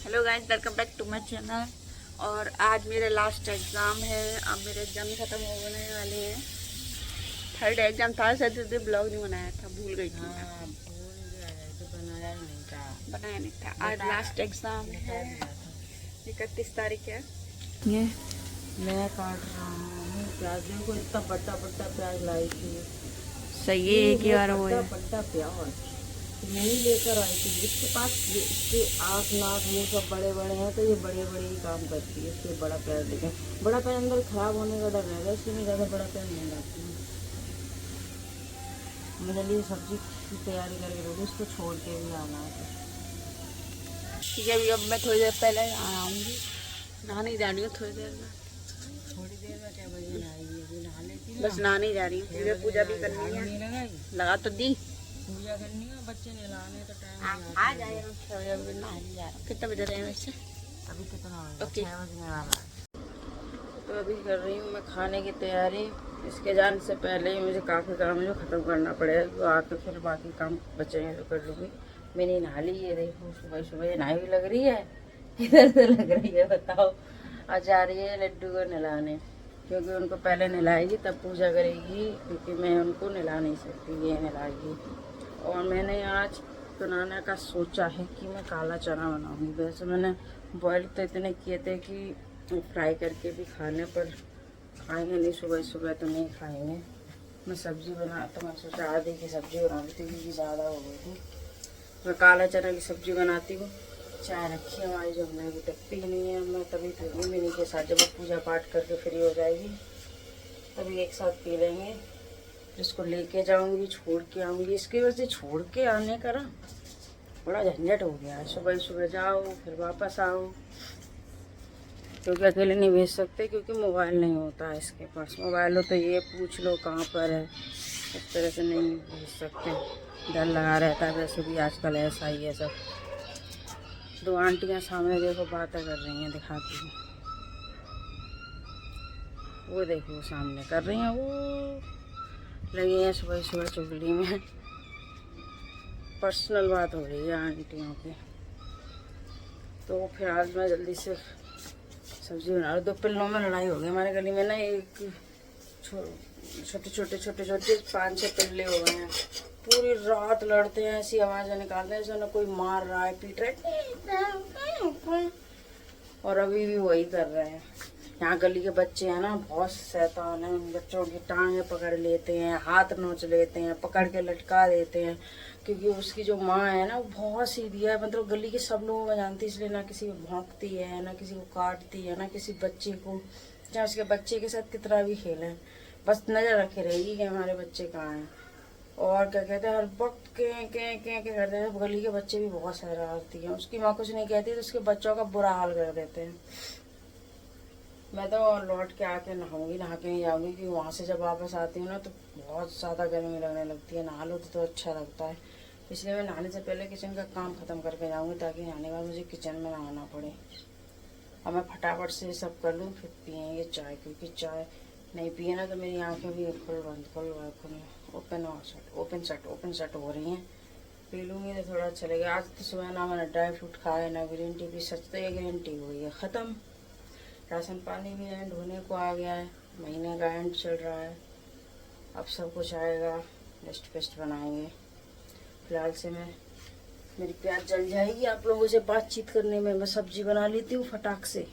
Hello guys, welcome back to my channel. और आज मेरा लास्ट एग्ज़ाम है। अब मेरे एग्ज़ाम ख़त्म होने वाले हैं। थर्ड एग्ज़ाम था, शायद ब्लॉग नहीं बनाया था, भूल गई थी। हाँ, भूल गया है, तो बनाया नहीं था। आज लास्ट एग्ज़ाम है, 31 तारीख है। ये मैं काट रहा हूँ प्याज। देखो इतना बड़ा बड़ा प्याज लाई थी। सही है, एक ही बार वो है। बड़ा प्याज मैं ही लेकर आई थी। इसके पास इसके आँख नाक मुँह सब बड़े बड़े हैं, तो ये बड़े बड़े ही काम करती है। इसके बड़ा प्याज देखें, बड़ा प्याज अंदर खराब होने का डर रहेगा, इसलिए मैं ज़्यादा बड़ा प्याज नहीं लाती हूँ। मेरे लिए सब्जी की तैयारी करके रखूँ, इसको छोड़ के भी आना है। ठीक है, अब मैं थोड़ी देर पहले आऊँगी, नहाने जा रही हूँ थोड़ी देर में। थोड़ी देर में क्या बजे नहाएगी? अभी नहा लेती हूँ, बस नहाने जा रही हूँ, पूजा भी करनी है। नहीं लगाई, लगा तो दी। पूजा करनी है, बच्चे नहलाने तो टाइम आ जाए, अभी नहाने जा रहा हूँ। कितने बजे रहे हैं वैसे? अभी कितना हो गया? ओके। 6 बजने वाला है। तो अभी कर रही हूँ मैं खाने की तैयारी। इसके जाने से पहले ही मुझे काफ़ी काम जो ख़त्म करना पड़ेगा, तो आके फिर बाकी काम बचे हैं तो कर लूँगी। मैंने नहा ली है, देखो सुबह सुबह नहाई भी लग रही है, इधर से लग रही है, बताओ। आज जा रही है लड्डू को नहलाने, क्योंकि उनको पहले नहलाएगी तब पूजा करेगी, क्योंकि मैं उनको नहला नहीं सकती, ये नहलाएगी। और मैंने आज बनाने का सोचा है कि मैं काला चना बनाऊंगी। वैसे मैंने बॉयल तो इतने किए थे कि फ्राई करके भी खाने पर खाएंगे नहीं, सुबह सुबह तो नहीं खाएंगे। मैं सब्ज़ी बना तो मैं सोचा आधी की सब्ज़ी बना ली थी, क्योंकि ज़्यादा हो गई थी। मैं काला चना की सब्ज़ी बनाती हूँ। चाय रखी है हमारी, जो हमने अभी तक पी नहीं है। मैं तभी पीऊँगी मिनी के साथ, जब वो पूजा पाठ करके फ्री हो जाएगी तभी एक साथ पी लेंगे। इसको लेके जाऊंगी, छोड़ के आऊंगी। इसकी वजह से छोड़ के आने का ना बड़ा झंझट हो गया है। सुबह सुबह जाओ फिर वापस आओ, क्योंकि अकेले नहीं भेज सकते, क्योंकि मोबाइल नहीं होता है इसके पास। मोबाइल हो तो ये पूछ लो कहाँ पर है, इस तरह से नहीं भेज सकते, डर लगा रहता है। वैसे भी आजकल ऐसा ही है सब। दो आंटियाँ सामने देखो बातें कर रही हैं, दिखाती हूँ। वो देखो सामने कर रही हैं, वो लगी है सुबह सुबह चुगली में। पर्सनल बात हो रही है आंटियों की। तो फिर आज मैं जल्दी से सब्जी बना रही। 2 पिल्लों में लड़ाई हो गई हमारे गली में ना। एक छोटे छोटे 5-6 पिल्ले हो गए हैं। पूरी रात लड़ते हैं, ऐसी आवाज़ें निकालते हैं जैसे ना कोई मार रहा है, पीट रहा है। और अभी भी वही कर रहे हैं। यहाँ गली के बच्चे हैं ना, बहुत शैतान हैं। बच्चों की टांगें पकड़ लेते हैं, हाथ नोच लेते हैं, पकड़ के लटका देते हैं। क्योंकि उसकी जो माँ है ना, वो बहुत सीधी है। मतलब गली के सब लोगों को जानती है, इसलिए ना किसी को भौंकती है, ना किसी को काटती है, ना किसी बच्चे को, चाहे उसके बच्चे के साथ कितना भी खेलें, बस नज़र रखे रहेगी कि हमारे बच्चे कहाँ हैं। और क्या कहते हैं, हर वक्त के करते हैं। गली के बच्चे भी बहुत शरारती हैं। उसकी माँ कुछ नहीं कहती तो उसके बच्चों का बुरा हाल कर देते हैं। मैं तो लौट के आके नहाऊंगी, नहा के नहीं जाऊंगी, क्योंकि वहाँ से जब वापस आती हूँ ना तो बहुत ज़्यादा गर्मी लगने लगती है। नहा लो तो अच्छा लगता है, इसलिए मैं नहाने से पहले किचन का काम ख़त्म करके जाऊँगी, ताकि नहाने के बाद मुझे किचन में नहाना पड़े। अब मैं फटाफट से सब कर लूँ, फिर पियेंगे चाय, क्योंकि चाय नहीं पिए ना तो मेरी आँखें भी खुल ओपन शट हो रही हैं। पी लूँगी तो थोड़ा अच्छा लगेगा। आज तो सुबह ना मैंने ड्राई फ्रूट खाया, ना ग्रीन टी भी। सच तो ये ग्रीन टी हुई है ख़त्म। राशन पानी भी एंड होने को आ गया है, महीने का एंड चल रहा है। अब सब कुछ आएगा, लिस्ट फिस्ट बनाएंगे। फिलहाल से मेरी प्याज जल जाएगी आप लोगों से बातचीत करने में। मैं सब्जी बना लेती हूँ फटाक से।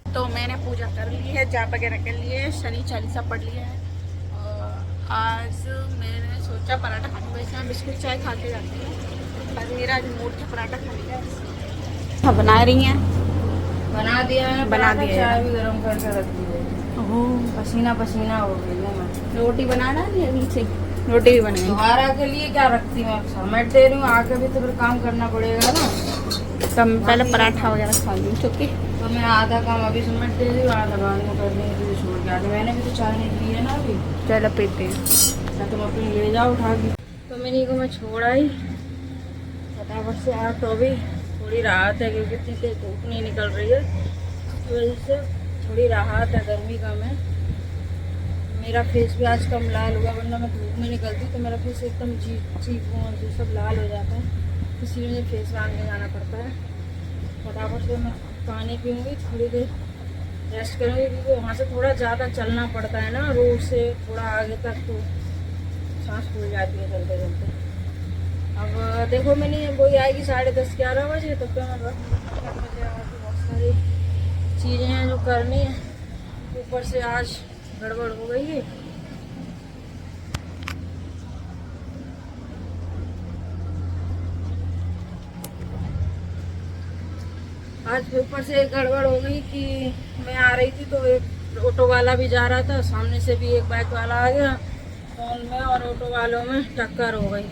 तो मैंने पूजा कर ली है, जाप वगैरह कर लिए, शनि चालीसा पढ़ लिया है। और आज मैंने सोचा पराठा खाने, वैसे मैं बिस्कुट चाय खा के जाती हूँ, पर मेरा आज मूड था पराठा खाने का। हाँ, बना रही हैं। बना दिया है, बना दिया, चाय भी गर्म करके रख दी है। पसीना पसीना हो गई है। मैं रोटी बनाना है, नीचे रोटी भी बनाई। दोबारा के लिए क्या रखती मैं समेट दे रही हूँ, आके भी तो फिर काम करना पड़ेगा ना। तो मैं पहले पराठा वगैरह खा लूँ, क्योंकि तो मैं आधा काम अभी समेट दे रही हूँ, आधा बाद में करने के लिए छोड़ के आगे। मैंने भी तो चाय नहीं पी है ना अभी। चलो पीते हैं। तुम अपनी ले जाओ उठा के। तो मैंने को मैं छोड़ आई फटाफट से। आज तो अभी थोड़ी राहत है, क्योंकि इतनी तेज धूप नहीं निकल रही है, इस वजह से थोड़ी राहत है, गर्मी कम है। मेरा फेस भी आज कम लाल हुआ, वरना मैं धूप में निकलती तो मेरा फेस एकदम चीक सब लाल हो जाता है, इसलिए मुझे फेस बांध के जाना पड़ता है। फटाफट से मैं पानी पीऊँगी, थोड़ी देर रेस्ट करूँगी, क्योंकि वहाँ से थोड़ा ज़्यादा चलना पड़ता है ना रोड से थोड़ा आगे तक, तो सांस फूल जाती है चलते चलते। अब देखो मैंने वही आएगी 10:30-11 बजे, तब तक मैं बजे बहुत सारी चीज़ें हैं जो करनी है। ऊपर से आज गड़बड़ हो गई है। आज ऊपर से गड़बड़ हो गई कि मैं आ रही थी तो एक ऑटो वाला भी जा रहा था, सामने से भी एक बाइक वाला आ गया, तो उनमें और ऑटो वालों में टक्कर हो गई।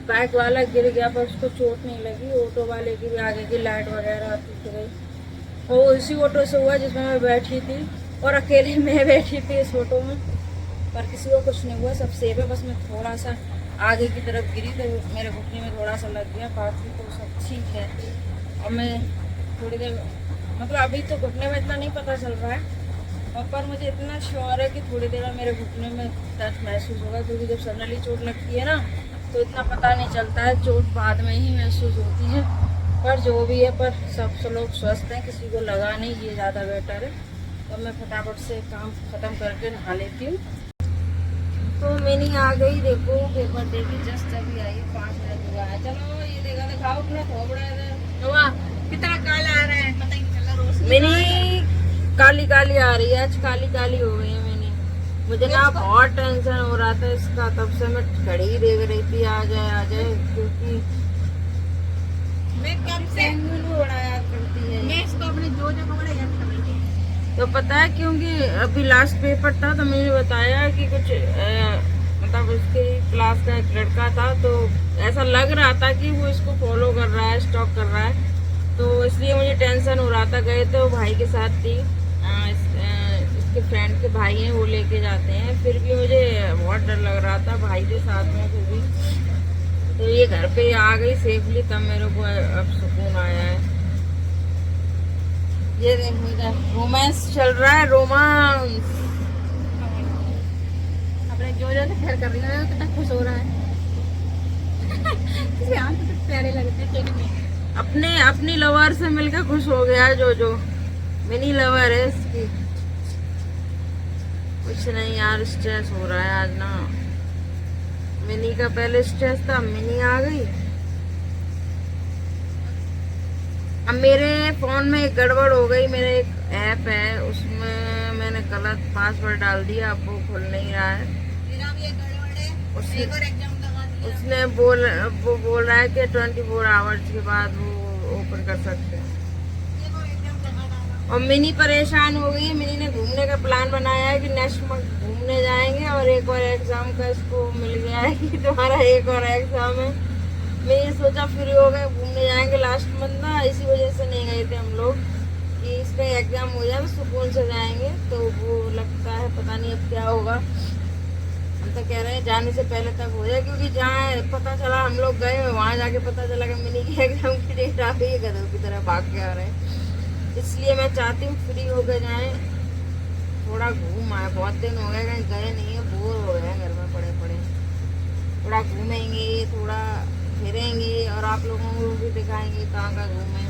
बाइक वाला गिर गया पर उसको चोट नहीं लगी, ऑटो वाले की भी आगे की लाइट वगैरह टूट गई। और उसी ऑटो से हुआ जिसमें मैं बैठी थी, और अकेले मैं बैठी थी इस ऑटो में, पर किसी को कुछ नहीं हुआ, सब सेफ है। बस मैं थोड़ा सा आगे की तरफ गिरी तो मेरे घुटने में थोड़ा सा लग गया, बाकी तो सब ठीक है। अब मैं थोड़ी देर मतलब अभी तो घुटने में इतना नहीं पता चल रहा है, और पर मुझे इतना श्योर है कि थोड़ी देर में मेरे घुटने में दर्द महसूस होगा, क्योंकि जब सडनली चोट लगती है ना तो इतना पता नहीं चलता है, चोट बाद में ही महसूस होती है। पर जो भी है, पर सब लोग स्वस्थ हैं, किसी को लगा नहीं, ये ज़्यादा बेटर है। तो मैं फटाफट से काम ख़त्म करके नहा लेती हूँ। तो मैंने आ गई, देखो पेपर दे के जस्ट अभी आई, 5 मिनट हुआ है। चलो ये देखा दिखाओ अपना थोड़ा कितना काला आ रहा है पता ही नहीं चल रहा। रोशनी मैंने काली काली आ रही है, आज काली काली हो गई है। मैंने मुझे ना बहुत टेंशन हो रहा था इसका, तब से मैं घड़ी देख रही थी आ जाए, क्योंकि मैं कब से बड़ा याद करती है। मैं इसको अपने जो बड़ा याद कर रही थी। तो पता है क्योंकि अभी लास्ट पेपर था, तो मैंने बताया कि कुछ मतलब उसके क्लास का एक लड़का था, तो ऐसा लग रहा था कि वो इसको फॉलो कर रहा है, स्टॉक कर रहा है, तो इसलिए मुझे टेंशन हो रहा था। गए तो भाई के साथ थी, इसके फ्रेंड के भाई हैं, वो लेके जाते हैं, फिर भी मुझे बहुत डर लग रहा था भाई के साथ में। फिर भी तो ये घर पे आ गई सेफली, तब मेरे को अब सुकून आया है। ये देखो रोमांस चल रहा है, रोमांस अपने जो फेर कर रही है, कितना खुश हो रहा है। तो प्यारे लगते हैं। अपनी लवर से मिलकर खुश हो गया है। जो मिनी लवर है इसकी। कुछ नहीं यार, स्ट्रेस हो रहा है आज ना। मिनी का पहले स्ट्रेस था, मिनी आ गई। अब मेरे फोन में एक गड़बड़ हो गई, मेरा एक ऐप है उसमें मैंने गलत पासवर्ड डाल दिया, अब वो खुल नहीं रहा है। उसने वो बोल रहा है कि 24 आवर्स के बाद वो ओपन कर सकते हैं। और मिनी परेशान हो गई है। मिनी ने घूमने का प्लान बनाया है कि नेक्स्ट मंथ घूमने जाएंगे, और एक और एग्जाम का इसको मिल गया है कि तुम्हारा एक और एग्जाम है। मैंने सोचा फ्री हो गए घूमने जाएंगे लास्ट मंथ ना, इसी वजह से नहीं गए थे हम लोग कि इसका एग्जाम हो जाए तो सुकून से जाएंगे। तो वो लगता है पता नहीं अब क्या होगा, हम तो कह रहे हैं जाने से पहले तक हो जाए, क्योंकि जहाँ पता चला हम लोग गए वहाँ जाके पता चला कि मिनी की एग्जाम की डेट आ गई है, गधों की तरह भाग के आ रहे हैं। इसलिए मैं चाहती हूँ फ्री होकर जाएं, थोड़ा घूम आए। बहुत दिन हो गए कहीं गए नहीं है, बोर हो गए हैं घर में पड़े पड़े। थोड़ा घूमेंगे, थोड़ा फिरेंगे, और आप लोगों को भी दिखाएंगे कहाँ घूमे।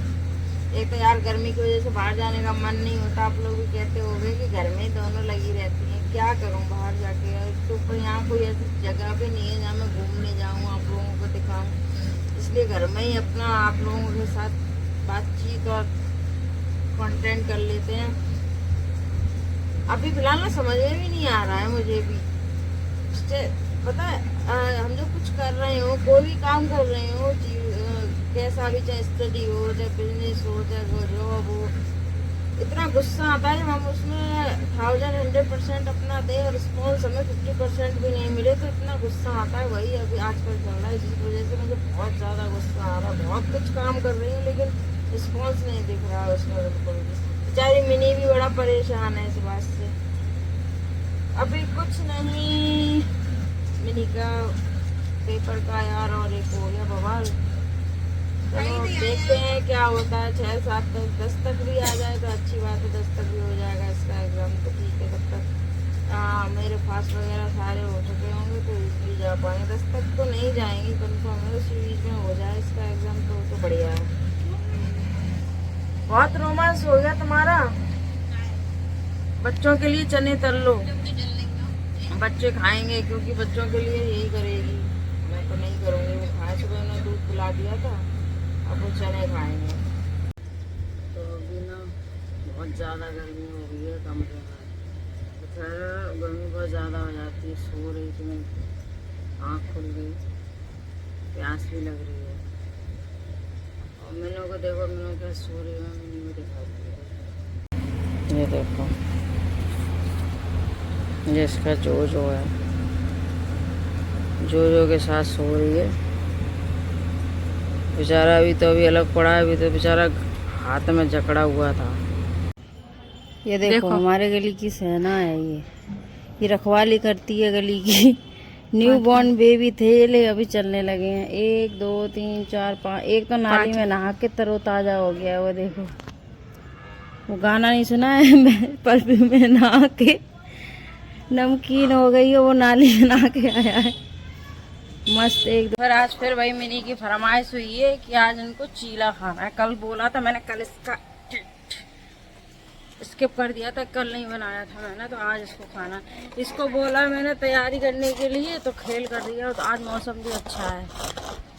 एक तो यार गर्मी की वजह से बाहर जाने का मन नहीं होता, आप लोग भी कहते होंगे कि घर में दोनों लगी रहती हैं, क्या करूँ बाहर जाके। तो पर यहाँ कोई ऐसी जगह भी नहीं है जहाँ मैं घूमने जाऊँ, आप लोगों को दिखाऊँ। इसलिए घर में ही अपना आप लोगों के साथ बातचीत और कंटेंट कर लेते हैं। अभी फिलहाल ना समझ में भी नहीं आ रहा है मुझे भी। पता है हम जो कुछ कर रहे हो, कोई भी काम कर रहे हो, कैसा भी, चाहे स्टडी हो, चाहे बिजनेस हो, चाहे जॉब हो, इतना गुस्सा आता है जब हम उसमें 100% अपना दें और रिस्पॉन्स हमें 50% भी नहीं मिले, तो इतना गुस्सा आता है। वही अभी आजकल चल रहा है, जिस वजह से मुझे बहुत ज़्यादा गुस्सा आ रहा है। बहुत कुछ काम कर रही हूँ लेकिन रिस्पॉन्स नहीं दिख रहा है उसमें बिल्कुल भी। बेचारी मिनी भी बड़ा परेशान है इस बात से। अभी कुछ नहीं, मिनी का पेपर का यार और एक हो गया बवाल। चलो देखते हैं क्या होता है। 6-7 तक 10 तक भी आ जाए तो अच्छी बात है, 10 तक भी हो जाएगा इसका एग्ज़ाम तो ठीक है। तब तक मेरे फास्ट वगैरह सारे हो चुके होंगे तो इसलिए जा पाएंगे। 10 तक तो नहीं जाएंगी कंफर्म है, उसी बीच में हो जाए इसका एग्ज़ाम तो बढ़िया है। बहुत रोमांस हो गया तुम्हारा। बच्चों के लिए चने तल लो, बच्चे खाएंगे, क्योंकि बच्चों के लिए यही करेगी। मैं तो नहीं करूँगी, वो खाए सुबह उन्होंने दूध पिला दिया था, अब वो चने खाएंगे। तो अभी ना बहुत ज़्यादा गर्मी हो रही है कमरे में। तो गर्मी बहुत ज़्यादा हो जाती है। सो रही थी मैं, आँख खुल गई, प्यास भी लग रही है। और मैंने को देखो, मैंने क्या सो रही है, मैंने को दिखाई। ये देखो, ये इसका जो है, जो के साथ सो रही है। बेचारा अभी तो अभी अलग पड़ा है, अभी तो बेचारा हाथ में जकड़ा हुआ था। ये देखो हमारे गली की सेना है ये रखवाली करती है गली की। न्यू बॉर्न बेबी थे ले, अभी चलने लगे हैं। 1 2 3 4 5। एक तो नाली में नहा के तरोताजा हो गया है। वो देखो, वो गाना नहीं सुना है मैं परफ्यूम में नहा के नमकीन हो गई है, वो नाली में नहा के आया है मस्त एक। फिर आज फिर वही मिनी की फरमाइश हुई है कि आज इनको चीला खाना है। कल बोला था मैंने, कल इसका स्किप कर दिया था, कल नहीं बनाया था मैंने, तो आज इसको खाना। इसको बोला मैंने तैयारी करने के लिए, तो खेल कर दिया। तो आज मौसम भी अच्छा है,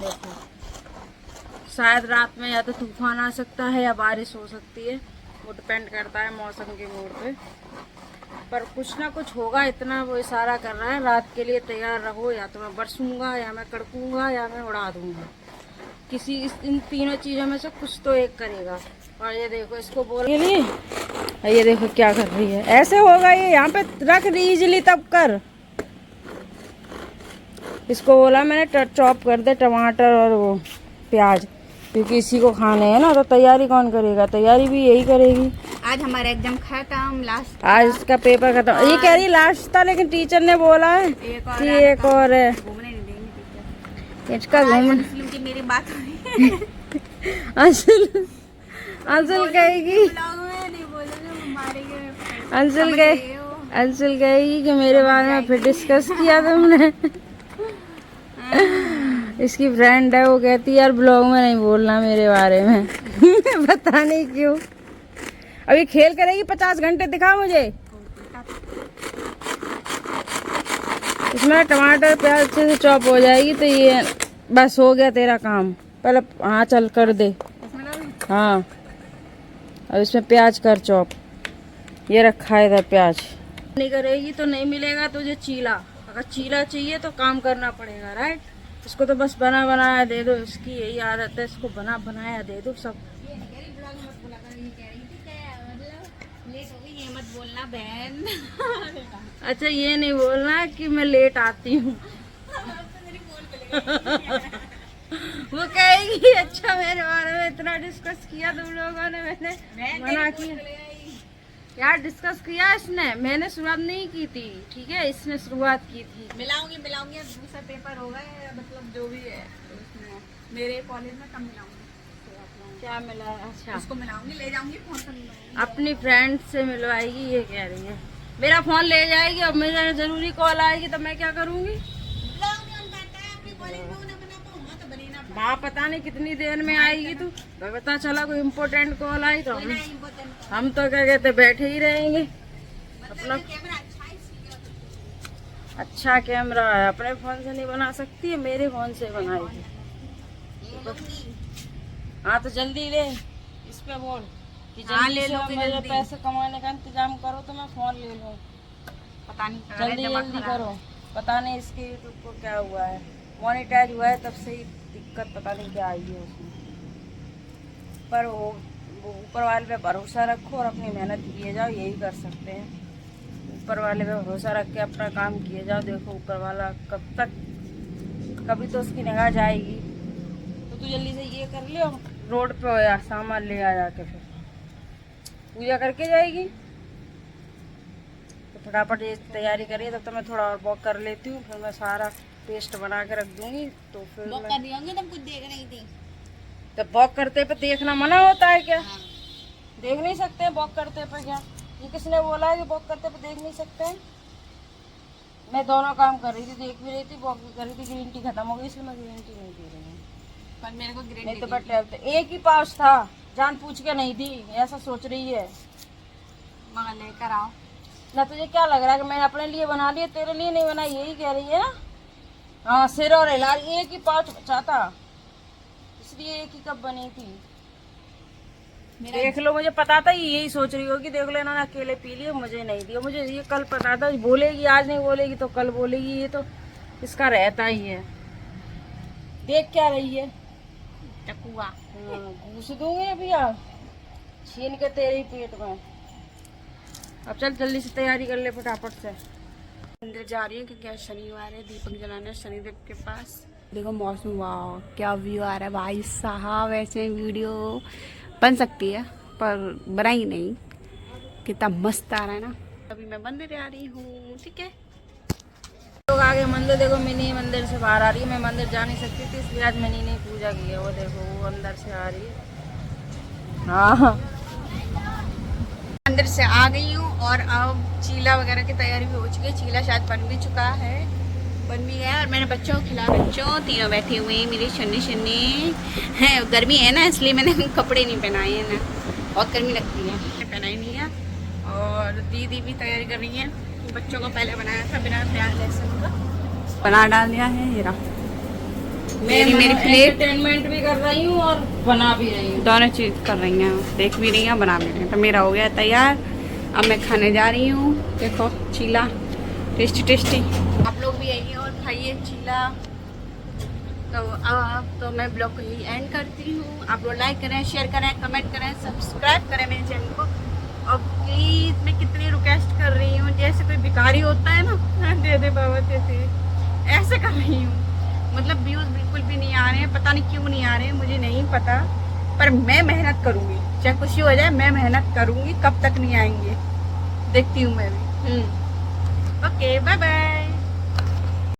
देखो शायद रात में या तो तूफान आ सकता है या बारिश हो सकती है, वो डिपेंड करता है मौसम के मूड पे। पर कुछ ना कुछ होगा, इतना वो इशारा कर रहा है रात के लिए तैयार रहो, या तो मैं बरसूंगा या मैं कड़कूंगा या मैं उड़ा दूंगा। इन तीनों चीज़ों में से कुछ तो एक करेगा। और ये देखो इसको बोल के लिए, ये देखो क्या कर रही है। ऐसे होगा ये, यहाँ पे रख इजली तब कर। इसको बोला मैंने चॉप कर दे टमाटर और वो प्याज, क्योंकि इसी को खाने हैं ना। तो तैयारी कौन करेगा? तैयारी भी यही करेगी। आज हमारा एग्जाम खत्म, लास्ट आज इसका पेपर खत्म। ये कह रही लास्ट था, लेकिन टीचर ने बोला है कि एक और है। घूमने नहीं देंगे इसका घूमने की मेरी बात हुई। अंशुल कहेगी, अंशुल कहेगी कि मेरे बारे में फिर डिस्कस किया तुमने। इसकी फ्रेंड है, वो कहती है यार ब्लॉग में नहीं बोलना मेरे बारे में। पता नहीं क्यों। अभी खेल करेगी 50 घंटे, दिखा मुझे। इसमें टमाटर प्याज अच्छे से चॉप हो जाएगी, तो ये बस हो गया तेरा काम। पहले हाँ चल कर दे। हाँ, अब इसमें प्याज कर चॉप। ये रखा है इधर प्याज। नहीं करेगी तो नहीं मिलेगा तुझे चीला। अगर चीला चाहिए तो काम करना पड़ेगा, राइट। इसको तो बस बना बनाया दे दो, इसकी यही आदत है, इसको बना बनाया दे दो सब। ये मत बोलना बहन। अच्छा, ये नहीं बोलना कि मैं लेट आती हूँ। वो कहेगी अच्छा मेरे बारे में इतना डिस्कस किया तुम लोगों ने, मैंने मना किया यार। डिस्कस किया इसने, मैंने शुरुआत नहीं की थी, ठीक है, इसने शुरुआत की थी। मिलाऊंगी दूसरा पेपर होगा, मतलब जो भी है मेरे कॉलेज में कम मिलाऊंगी। क्या मिला? अच्छा, उसको मिलाऊंगी, ले जाऊंगी, फोन कर मिलाऊंगी। अपनी फ्रेंड से मिलवाएगी, ये कह रही है। मेरा फोन ले जाएगी, अब मेरा जरूरी कॉल आएगी तो मैं क्या करूँगी? वहाँ पता नहीं कितनी देर में आएगी तू, पता चला कोई इम्पोर्टेंट कॉल आई तो हम तो क्या कहते बैठे ही रहेंगे। अपना अच्छा कैमरा है, अपने फोन से नहीं बना सकती है, मेरे फोन से बनाएगी। हाँ तो जल्दी ले, इस पे बोल कि जल्दी से मेरे पैसे कमाने का इंतजाम करो तो मैं फोन ले लूँ। पता नहीं, जल्दी करो। पता नहीं इसके यूट्यूब को क्या हुआ है, मोनेटाइज हुआ है तब से ही दिक्कत, पता नहीं क्या आई है उसमें। पर वो ऊपर वाले पे भरोसा रखो और अपनी मेहनत किए जाओ, यही कर सकते हैं। ऊपर वाले पे भरोसा रख के अपना काम किए जाओ। देखो ऊपर वाला कब तक, कभी तो उसकी निगाह जाएगी। तो तू जल्दी से ये कर ले, रोड पे हो या सामान ले आ जाके फिर पूजा करके जाएगी। तो फटाफट ये तैयारी करिए, तब तो मैं थोड़ा और वॉक कर लेती हूँ, फिर मैं सारा पेस्ट बना के रख दूंगी। तो फिर वॉक कर रही होंगी, तुम कुछ देख रही थी। तो वॉक करते पे देखना मना होता है क्या? हाँ। देख नहीं सकते वॉक करते पे? क्या ये किसने बोला है कि वॉक करते पे देख नहीं सकते हैं? मैं दोनों काम कर रही थी, देख भी रही थी, वॉक भी कर रही थी। ग्रीन टी खत्म हो गई, इसलिए मैं ग्रीन टी नहीं पी रही हूँ। पर मेरे को ग्रीन नहीं तो बट एक ही पाउच था, जान पूछ के नहीं दी, ऐसा सोच रही है। मगर लेकर आओ। ना तुझे क्या लग रहा है कि मैंने अपने लिए बना लिया, तेरे लिए नहीं बनाई, यही कह रही है ना? हाँ, सिर और इलाज एक ही पाउच बचा था, इसलिए एक ही कप बनी थी। देख लो, मुझे पता था यही सोच रही होगी। देख लो, इन्होंने अकेले पी लिए, मुझे नहीं दिया। मुझे ये कल पता था, बोलेगी, आज नहीं बोलेगी तो कल बोलेगी, ये तो इसका रहता ही है। देख क्या रही है? टकुआ। घूस दूंगी अभी यार, छीन के तेरे ही पेट में। अब चल जल्दी से तैयारी कर ले फटाफट से। अंदर जा रही है क्योंकि आज शनिवार है, दीपक जलाना है शनिदेव के पास। देखो मौसम, वाह क्या व्यू आ रहा है भाई साहब। ऐसे वीडियो बन सकती है पर बनाई नहीं, कितना मस्त आ रहा है ना। अभी मैं मंदिर आ रही हूँ, ठीक है। लोग आगे मंदिर, देखो मिनी मंदिर से बाहर आ रही है। मैं मंदिर जा नहीं सकती थी, इसलिए आज मिनी ने पूजा की है। वो देखो, वो अंदर से आ रही है। हाँ, मंदिर से आ गई हूँ और अब चीला वगैरह की तैयारी भी हो चुकी है। चीला शायद बन भी चुका है, बन भी गया। और मैंने बच्चों को खिला, बच्चों तीनों बैठे हुए हैं मेरे शन्नी शन्नी हैं। गर्मी है ना, इसलिए मैंने कपड़े नहीं पहनाए हैं ना, बहुत गर्मी लगती है, पहनाई नहीं है। और दीदी भी तैयारी कर रही है। बच्चों को पहले बनाया था बिना प्याज लहसुन का, बना डाल दिया है। हीरा मेरी प्लेट एंटरटेनमेंट भी कर रही हूँ और बना भी रही हूँ, दोनों चीज कर रही हैं, देख भी रही हैं बना भी रही हैं। तो मेरा हो गया तैयार, अब मैं खाने जा रही हूँ। देखो चीला, टेस्टी टेस्टी। आप लोग भी आइए और खाइए चीला। तो अब तो मैं ब्लॉग को ही एंड करती हूँ। आप लोग लाइक करें, शेयर करें, कमेंट करें, सब्सक्राइब करें मेरे चैनल को। और प्लीज़ मैं कितनी रिक्वेस्ट कर रही हूँ, जैसे कोई भिखारी होता है ना, दे दे बाबा दे दे, ऐसे कर रही हूँ। मतलब व्यूज़ बिल्कुल भी नहीं आ रहे हैं, पता नहीं क्यों नहीं आ रहे हैं, मुझे नहीं पता। पर मैं मेहनत करूँगी, चाहे कुछ हो जाए, मैं मेहनत करूँगी। कब तक नहीं आएंगे देखती हूँ मैं भी। Okay, bye bye.